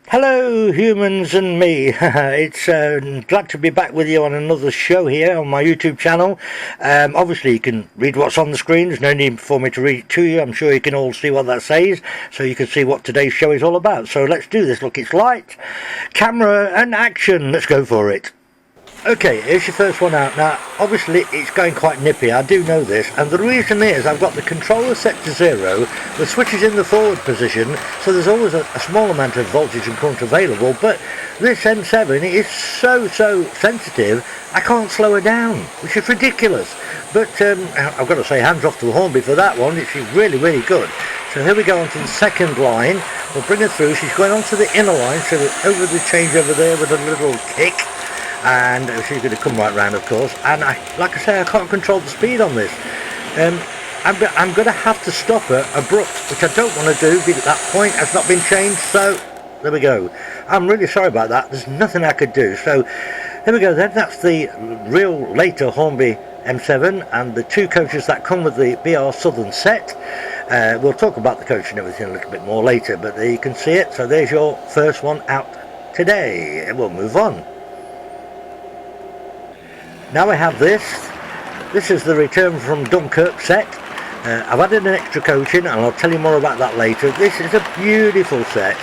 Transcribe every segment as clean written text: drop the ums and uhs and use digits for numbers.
Hello humans and me. It's glad to be back with you on another show here on my YouTube channel. Obviously you can read what's on the screen, there's no need for me to read it to you. I'm sure you can all see what that says, so you can see what today's show is all about. So let's do this. Look, it's light, camera and action. Let's go for it. Okay, here's your first one out. Now, obviously it's going quite nippy, I do know this, and the reason is I've got the controller set to 0, the switch is in the forward position, so there's always a small amount of voltage and current available, but this M7 is so sensitive, I can't slow her down, which is ridiculous. But I've got to say hands off to Hornby for that one, she's really good. So here we go onto the second line, we'll bring her through, she's going onto the inner line, so over the change over there with a little kick. And she's going to come right round, of course, and like I say, I can't control the speed on this. I'm going to have to stop her abrupt, which I don't want to do because that point has not been changed, so there we go. I'm really sorry about that, there's nothing I could do. So here we go then, that's the real later Hornby M7 and the two coaches that come with the BR Southern set. We'll talk about the coach and everything a little bit more later, but there you can see it. So there's your first one out today, and we'll move on. Now I have this is the return from Dunkirk set. I've added an extra coach in and I'll tell you more about that later. This is a beautiful set,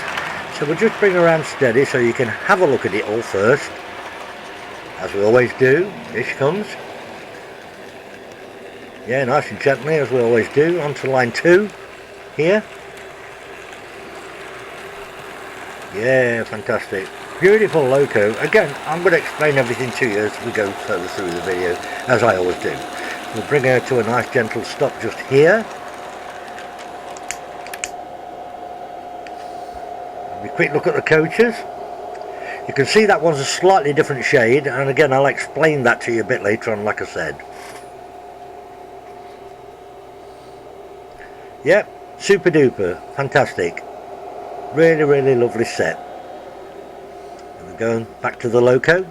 so we'll just bring her around steady so you can have a look at it all first, as we always do. Here she comes, yeah, nice and gently as we always do, onto line 2 here. Yeah, fantastic. Beautiful loco. Again, I'm going to explain everything to you as we go further through the video, as I always do. We'll bring her to a nice gentle stop just here. Have a quick look at the coaches. You can see that one's a slightly different shade, and again I'll explain that to you a bit later on, like I said. Yep, super duper, fantastic. Really lovely set. Going back to the loco.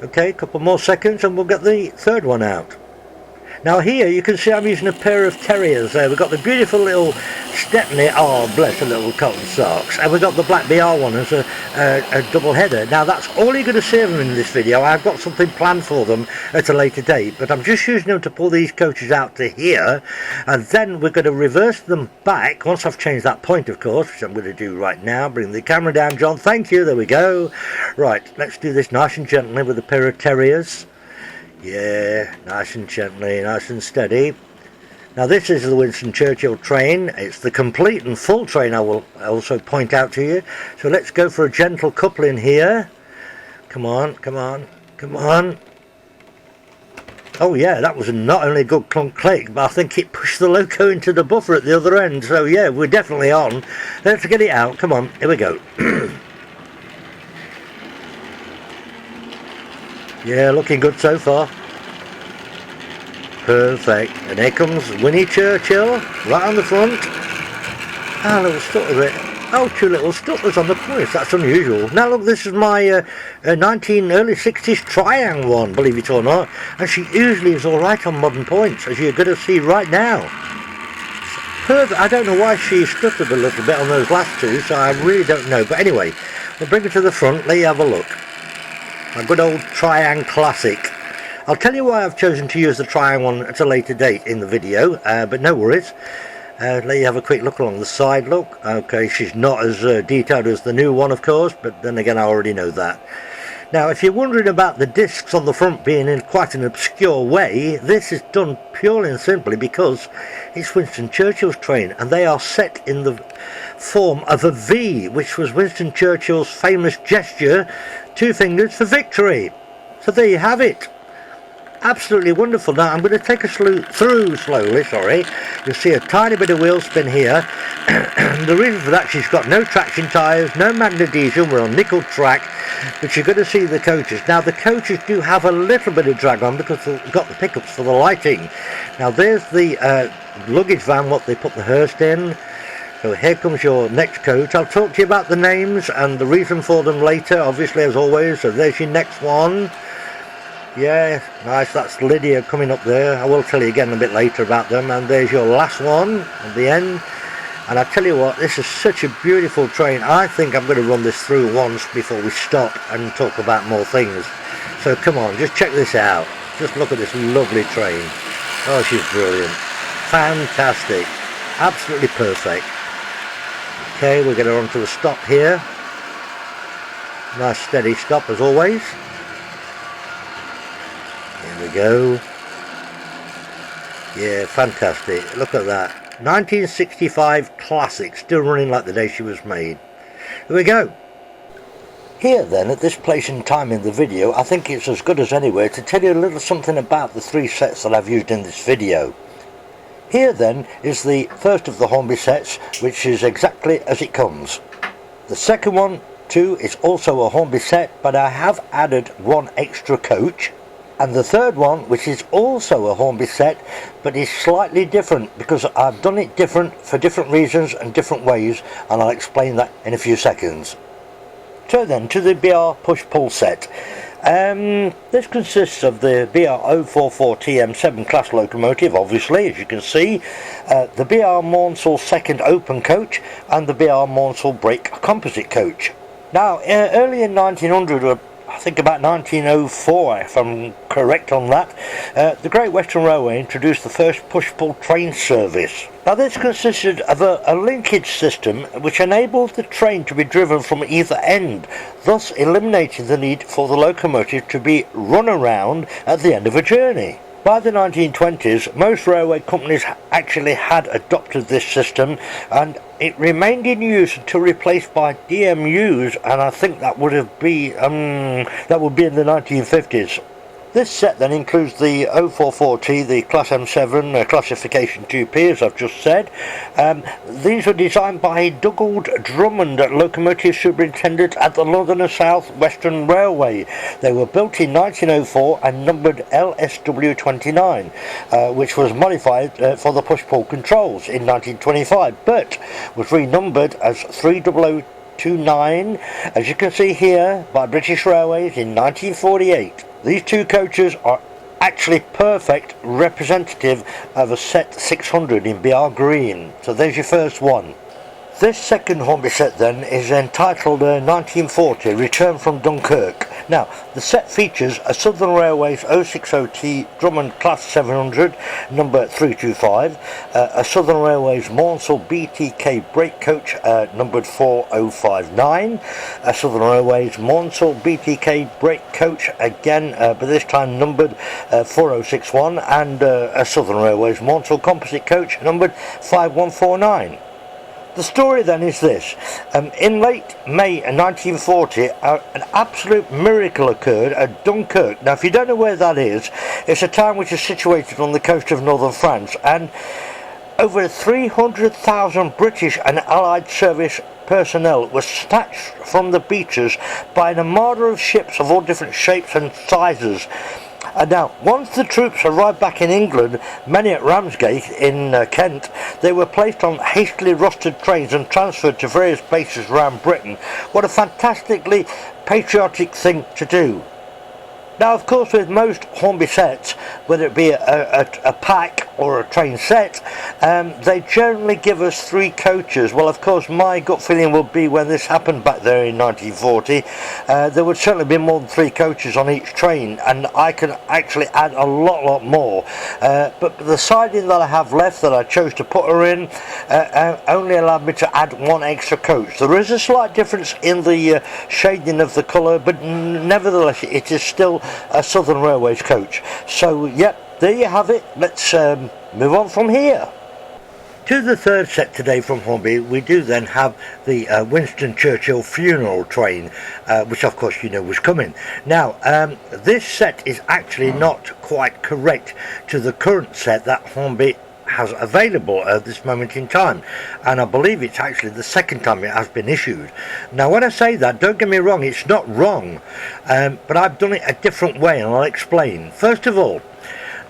Okay, a couple more seconds and we'll get the third one out. Now here you can see I'm using a pair of terriers there. We've got the beautiful little Stepney, oh bless, the little cotton socks, and we've got the black BR one as a double header. Now that's all you're going to see of them in this video. I've got something planned for them at a later date, but I'm just using them to pull these coaches out to here, and then we're going to reverse them back once I've changed that point, of course, which I'm going to do right now. Bring the camera down, John, thank you, there we go. Right, let's do this nice and gently with a pair of terriers. Yeah, nice and gently, nice and steady. Now this is the Winston Churchill train. It's the complete and full train, I will also point out to you. So let's go for a gentle coupling here. Come on. Oh yeah, that was not only a good clunk click, but I think it pushed the loco into the buffer at the other end. So yeah, we're definitely on. Let's get it out. Come on, here we go. Yeah, looking good so far. Perfect. And here comes Winnie Churchill, right on the front. Ah, little stutter. Oh, two little stutters on the points. That's unusual. Now look, this is my early 60s Triang one, believe it or not. And she usually is alright on modern points, as you're going to see right now. Perfect. I don't know why she stuttered a little bit on those last two, so I really don't know. But anyway, we'll bring her to the front, let you have a look. A good old Triang classic. I'll tell you why I've chosen to use the Triang one at a later date in the video, but no worries. Let you have a quick look along the side. Look, okay, she's not as detailed as the new one, of course, but then again I already know that. Now if you're wondering about the discs on the front being in quite an obscure way, this is done purely and simply because it's Winston Churchill's train and they are set in the form of a V, which was Winston Churchill's famous gesture, 2 fingers for victory. So there you have it. Absolutely wonderful. Now I'm going to take us through slowly, sorry. You'll see a tiny bit of wheel spin here. The reason for that, she's got no traction tyres, no magnet diesel, we're on nickel track, but you're going to see the coaches. Now the coaches do have a little bit of drag on because they've got the pickups for the lighting. Now there's the luggage van, what they put the hearse in. So here comes your next coach. I'll talk to you about the names and the reason for them later, obviously, as always. So there's your next one. Yeah, nice, that's Lydia coming up there. I will tell you again a bit later about them. And there's your last one at the end. And I tell you what, this is such a beautiful train. I think I'm going to run this through once before we stop and talk about more things. So come on, just check this out. Just look at this lovely train. Oh, she's brilliant. Fantastic. Absolutely perfect. Okay, we're going to run to a stop here. Nice steady stop as always. Here we go. Yeah, fantastic. Look at that. 1965 classic, still running like the day she was made. Here we go. Here then, at this place and time in the video, I think it's as good as anywhere to tell you a little something about the 3 sets that I've used in this video. Here then is the first of the Hornby sets, which is exactly as it comes. The second one too is also a Hornby set, but I have added one extra coach. And the third one, which is also a Hornby set, but is slightly different because I've done it different for different reasons and different ways, and I'll explain that in a few seconds. So then, to the BR push-pull set. This consists of the BR 044 TM7 class locomotive, obviously, as you can see, the BR Maunsell second open coach, and the BR Maunsell brake composite coach. Now, early in 1900, I think about 1904, if I'm correct on that, the Great Western Railway introduced the first push-pull train service. Now this consisted of a linkage system which enabled the train to be driven from either end, thus eliminating the need for the locomotive to be run around at the end of a journey. By the 1920s, most railway companies actually had adopted this system, and it remained in use until replaced by DMUs, and I think that would be in the 1950s. This set then includes the 044T, the Class M7 classification 2P, as I've just said. These were designed by Dougald Drummond, locomotive superintendent at the London and South Western Railway. They were built in 1904 and numbered LSW29, which was modified for the push-pull controls in 1925, but was renumbered as 3029, as you can see here, by British Railways in 1948. These 2 coaches are actually perfect representative of a set 600 in BR green. So there's your first one. This second Hornby set then is entitled 1940 Return from Dunkirk. Now the set features a Southern Railways 060T Drummond Class 700 number 325, a Southern Railways Maunsell BTK brake coach numbered 4059, a Southern Railways Maunsell BTK brake coach again but this time numbered 4061, and a Southern Railways Maunsell composite coach numbered 5149. The story then is this. In late May 1940, an absolute miracle occurred at Dunkirk. Now if you don't know where that is, it's a town which is situated on the coast of northern France, and over 300,000 British and Allied service personnel were snatched from the beaches by an armada of ships of all different shapes and sizes. And now, once the troops arrived back in England, many at Ramsgate in Kent, they were placed on hastily rostered trains and transferred to various bases around Britain. What a fantastically patriotic thing to do. Now, of course, with most Hornby sets, whether it be a pack or a train set, they generally give us 3 coaches. Well, of course, my gut feeling would be when this happened back there in 1940, there would certainly be more than 3 coaches on each train, and I can actually add a lot more. But the siding that I have left that I chose to put her in only allowed me to add 1 extra coach. There is a slight difference in the shading of the colour, but nevertheless, it is still a Southern Railways coach. So, yep, there you have it. Let's move on from here. To the third set today from Hornby, we do then have the Winston Churchill funeral train, which of course you know was coming. Now, this set is actually not quite correct to the current set that Hornby has available at this moment in time, and I believe it's actually the second time it has been issued. Now when I say that, don't get me wrong, it's not wrong, but I've done it a different way, and I'll explain. First of all,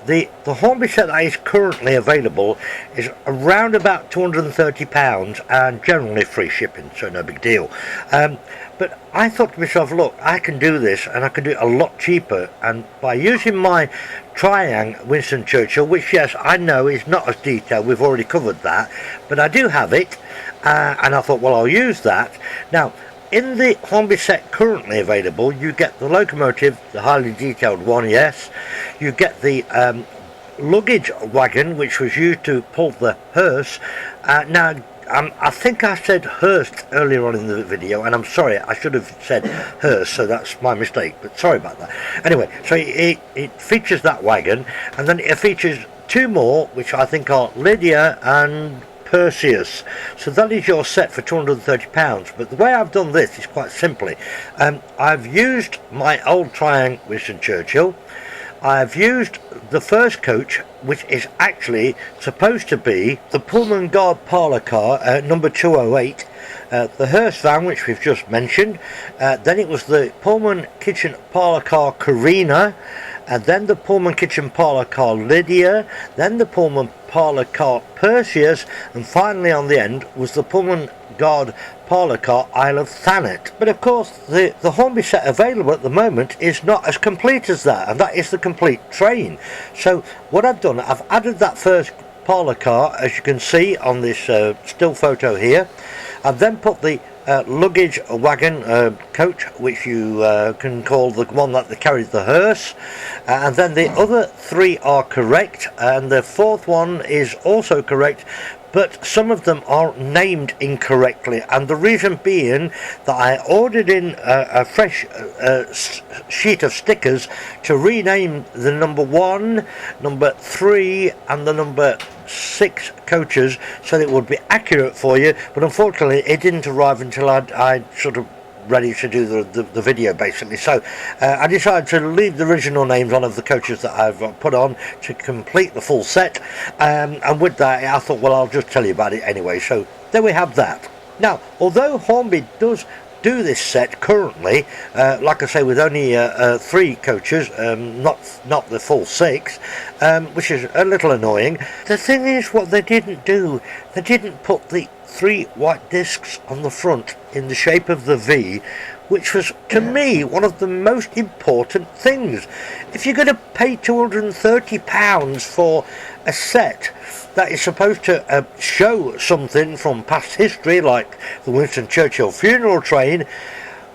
the Hornby set that is currently available is around about £230 and generally free shipping, so no big deal. But I thought to myself, look, I can do this and I can do it a lot cheaper, and by using my Triang Winston Churchill, which yes I know is not as detailed, we've already covered that, but I do have it, and I thought, well, I'll use that. Now, in the Hornby set currently available, you get the locomotive, the highly detailed one, yes. You get the luggage wagon, which was used to pull the hearse. Now, I think I said hearse earlier on in the video, and I'm sorry, I should have said hearse, so that's my mistake, but sorry about that. Anyway, so it features that wagon, and then it features two more, which I think are Lydia and Perseus. So that is your set for £230. But the way I've done this is quite simply. I've used my old Triang Winston Churchill. I've used the first coach, which is actually supposed to be the Pullman Guard parlour car, number 208, the hearse van, which we've just mentioned, then it was the Pullman kitchen parlour car Carina, and then the Pullman kitchen parlour car Lydia, then the Pullman parlour car Perseus, and finally on the end was the Pullman Guard parlour car Isle of Thanet. But of course the Hornby set available at the moment is not as complete as that, and that is the complete train. So what I've done, I've added that first parlour car, as you can see on this still photo here. I've then put the luggage wagon coach, which you can call the one that carries the hearse, and then the other three are correct, and the fourth one is also correct, but some of them are named incorrectly, and the reason being that I ordered in a fresh sheet of stickers to rename the number 1, number 3 and the number 6 coaches so that it would be accurate for you, but unfortunately it didn't arrive until I'd sort of ready to do the video basically. So I decided to leave the original names on of the coaches that I've put on to complete the full set, and with that I thought, well, I'll just tell you about it anyway. So there we have that. Now, although Hornby does do this set currently, like I say, with only 3 coaches, not the full 6, which is a little annoying. The thing is, what they didn't do, they didn't put the 3 white discs on the front in the shape of the V, which was, to me, one of the most important things. If you're going to pay £230 for a set that is supposed to show something from past history, like the Winston Churchill funeral train,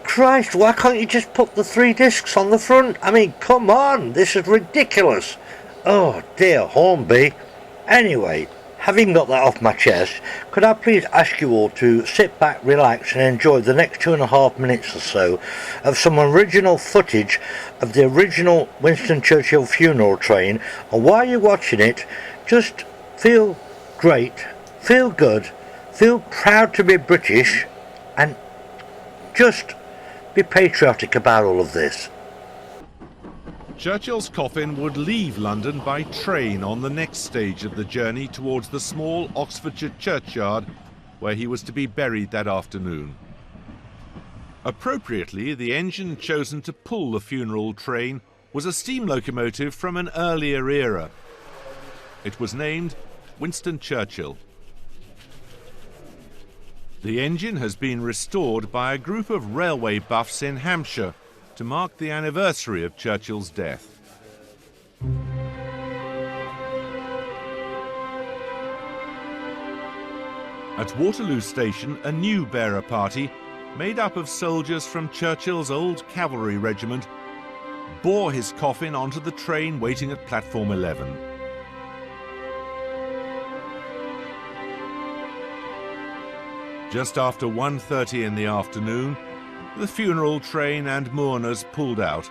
Christ, why can't you just put the 3 discs on the front? I mean, come on, this is ridiculous. Oh dear, Hornby. Anyway, having got that off my chest, could I please ask you all to sit back, relax and enjoy the next 2.5 minutes or so of some original footage of the original Winston Churchill funeral train, and while you're watching it, just feel great, feel good, feel proud to be British, and just be patriotic about all of this. Churchill's coffin would leave London by train on the next stage of the journey towards the small Oxfordshire churchyard, where he was to be buried that afternoon. Appropriately, the engine chosen to pull the funeral train was a steam locomotive from an earlier era. It was named Winston Churchill. The engine has been restored by a group of railway buffs in Hampshire to mark the anniversary of Churchill's death. At Waterloo Station, a new bearer party, made up of soldiers from Churchill's old cavalry regiment, bore his coffin onto the train waiting at platform 11. Just after 1:30 in the afternoon, the funeral train and mourners pulled out.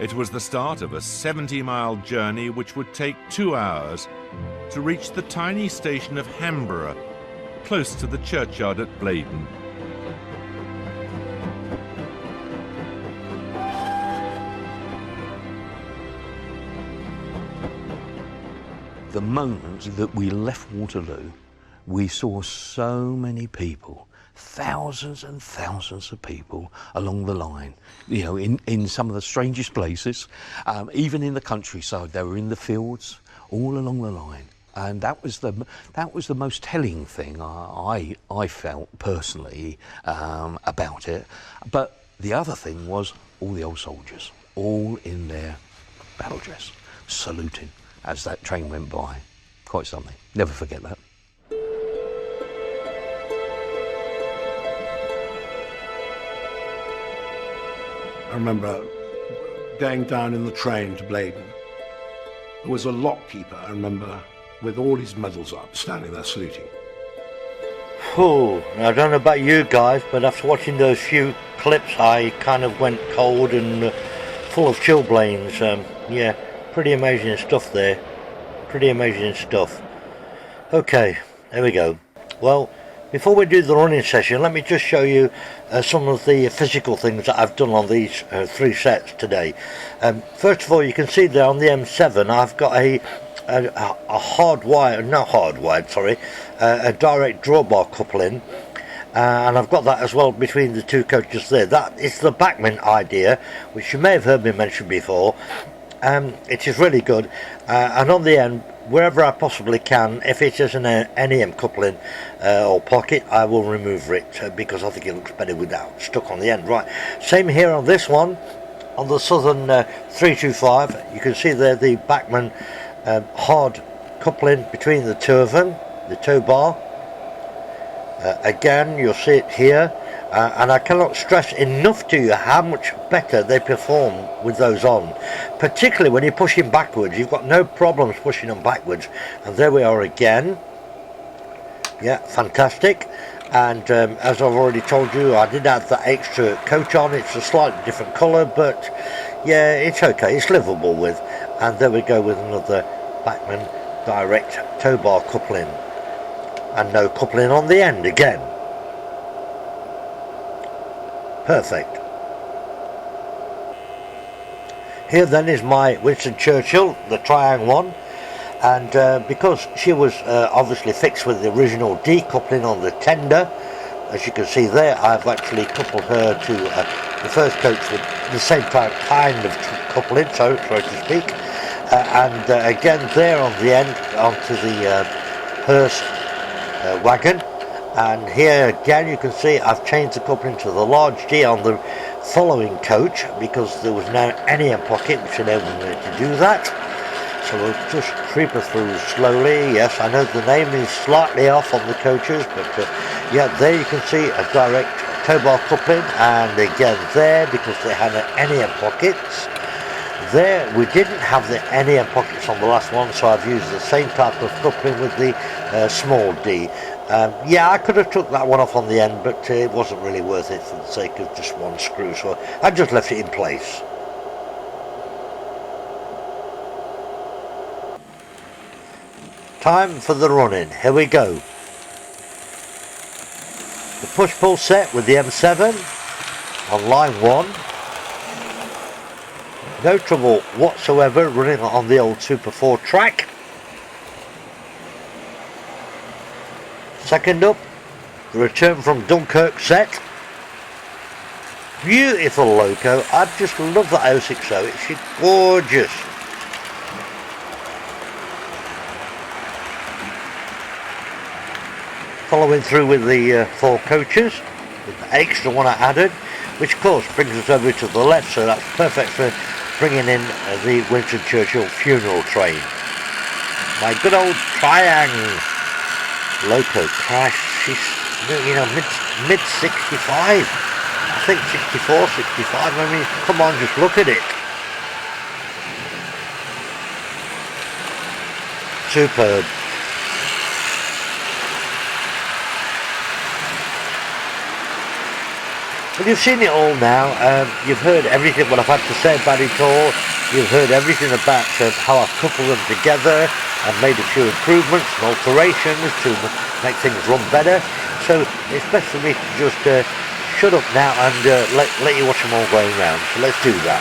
It was the start of a 70-mile journey which would take 2 hours to reach the tiny station of Hamborough, close to the churchyard at Blaydon. The moment that we left Waterloo, we saw so many people, thousands and thousands of people along the line, you know, in some of the strangest places, even in the countryside. They were in the fields, all along the line. And that was the most telling thing I felt personally about it. But the other thing was all the old soldiers, all in their battle dress, saluting as that train went by. Quite something. Never forget that. remember going down in the train to Bladen. There was a lockkeeper, I remember, with all his medals up, standing there saluting. Oh, I don't know about you guys, but after watching those few clips, I kind of went cold and full of chilblains. Yeah, pretty amazing stuff there. Pretty amazing stuff. Okay, there we go. Well, before we do the running session, let me just show you some of the physical things that I've done on these 3 sets today. First of all, you can see there on the M7 I've got a direct drawbar coupling, and I've got that as well between the 2 coaches there. That is the Bachmann idea, which you may have heard me mention before. It is really good, and on the end, wherever I possibly can, if it is an NEM coupling or pocket, I will remove it because I think it looks better without stuck on the end. Right, same here on this one, on the Southern 325. You can see there the Bachmann hard coupling between the 2 of them, the tow bar. Again, you'll see it here, and I cannot stress enough to you how much better they perform with those on, particularly when you're pushing backwards. You've got no problems pushing them backwards, and there we are again. Yeah, fantastic. And as I've already told you, I did have that extra coach on. It's a slightly different colour, but yeah, it's okay, it's livable with. And there we go with another Bachmann direct tow bar coupling, and no coupling on the end again. Perfect. Here then is my Winston Churchill, the Triang one, and because she was obviously fixed with the original decoupling on the tender, as you can see there, I've actually coupled her to the first coach with the same kind of coupling, so to speak, and again there on the end onto the hearse wagon. And here again you can see I've changed the coupling to the large D on the following coach because there was no NEM pocket which enabled me to do that. So we'll just creep her through slowly. Yes, I know the name is slightly off on the coaches, but yeah, there you can see a direct tow bar coupling, and again there, because they had an NEM pockets. There we didn't have the NEM pockets on the last one, so I've used the same type of coupling with the small D. Yeah, I could have took that one off on the end, but it wasn't really worth it for the sake of just one screw, so I just left it in place. Time for the running. Here we go. The push-pull set with the M7 on line 1. No trouble whatsoever running on the old Super 4 track. Second up, the return from Dunkirk set. Beautiful loco. I just love that 060. It's gorgeous. Following through with the 4 coaches, with the extra one I added, which of course brings us over to the left, so that's perfect for bringing in the Winston Churchill funeral train. My good old Triang loco crash. She's, you know, mid 65. I think 64, 65. I mean, come on, just look at it. Superb. Well, you've seen it all now. You've heard everything what I've had to say about it all. You've heard everything about how I've coupled them together and made a few improvements and alterations to make things run better. So it's best for me to just shut up now and let you watch them all going round. So let's do that.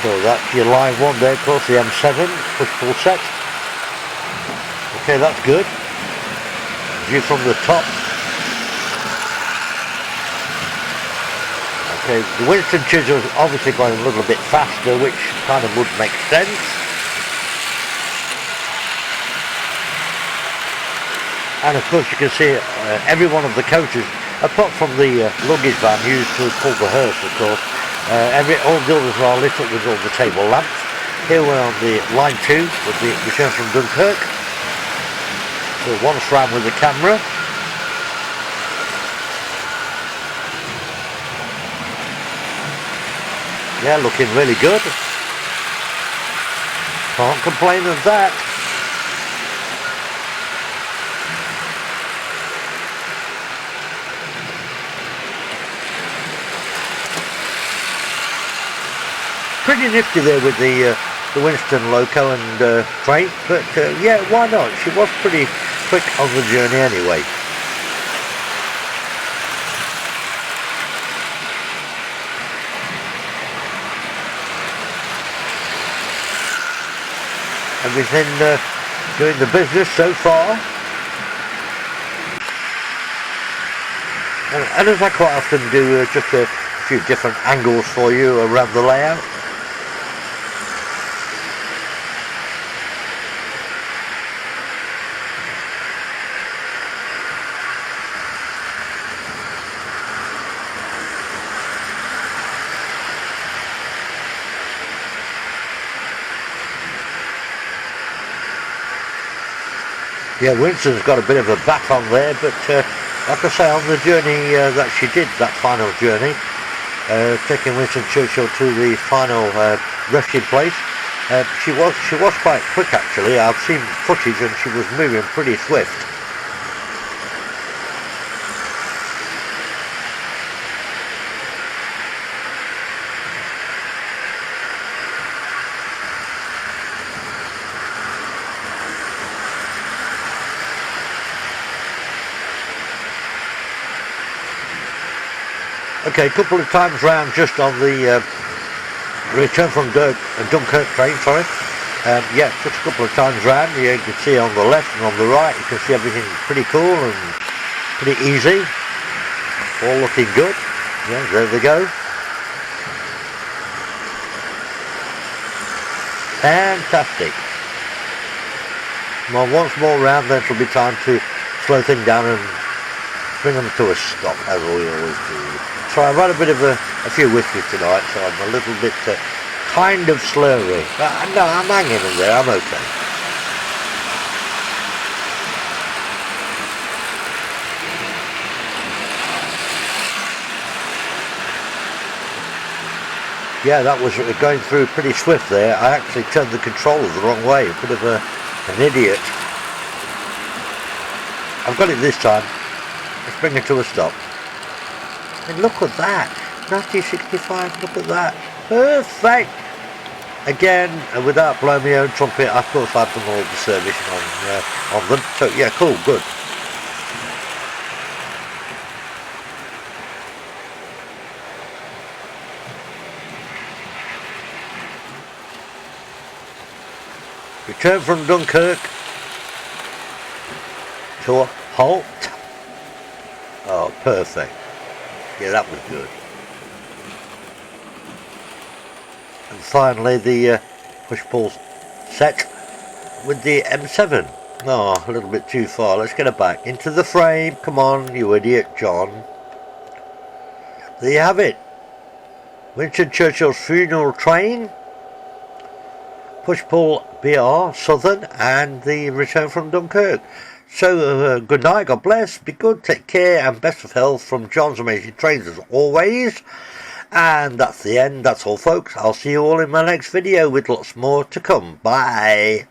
So that's your line 1 there, of course, the M7 push-pull set. Okay, that's good. View from the top. Okay, the Winston Churchill is obviously going a little bit faster, which kind of would make sense. And of course you can see every one of the coaches, apart from the luggage van used to pull the hearse, of course, all the others are lit up with all the table lamps. Here we're on the line 2 with the return from Dunkirk. So once round with the camera. Yeah, looking really good. Can't complain of that. Pretty nifty there with the Winston loco and train, but yeah, why not? She was pretty quick on the journey anyway. Everything doing the business so far. And as I quite often do, just a few different angles for you around the layout. Yeah, Winston's got a bit of a back on there, but like I say, on the journey that she did, that final journey, taking Winston Churchill to the final resting place, she was quite quick actually. I've seen footage and she was moving pretty swift. Okay, a couple of times round just on the return from Dunkirk train, sorry. Yeah, just a couple of times round. You can see on the left and on the right, you can see everything pretty cool and pretty easy. All looking good. Yeah, there they go. Fantastic. Well, once more round, then it'll be time to slow things down and bring them to a stop, as we always do. So I've had a bit of a few whiskeys tonight, so I'm a little bit kind of slurry. No, I'm hanging in there, I'm okay. Yeah, that was going through pretty swift there. I actually turned the controller the wrong way, a bit of an idiot. I've got it this time. Let's bring it to a stop. And look at that, 1965, look at that, perfect! Again, without blowing my own trumpet, of course I've done all the servicing on them, so yeah, cool, good. Return from Dunkirk to a halt. Oh, perfect. Yeah, that was good. And finally the push-pull set with the M7. Oh, a little bit too far. Let's get it back into the frame. Come on, you idiot, John. There you have it. Winston Churchill's funeral train, push-pull BR Southern, and the return from Dunkirk. So, good night, God bless, be good, take care, and best of health from John's Amazing Trains as always. And that's the end, that's all folks. I'll see you all in my next video with lots more to come. Bye.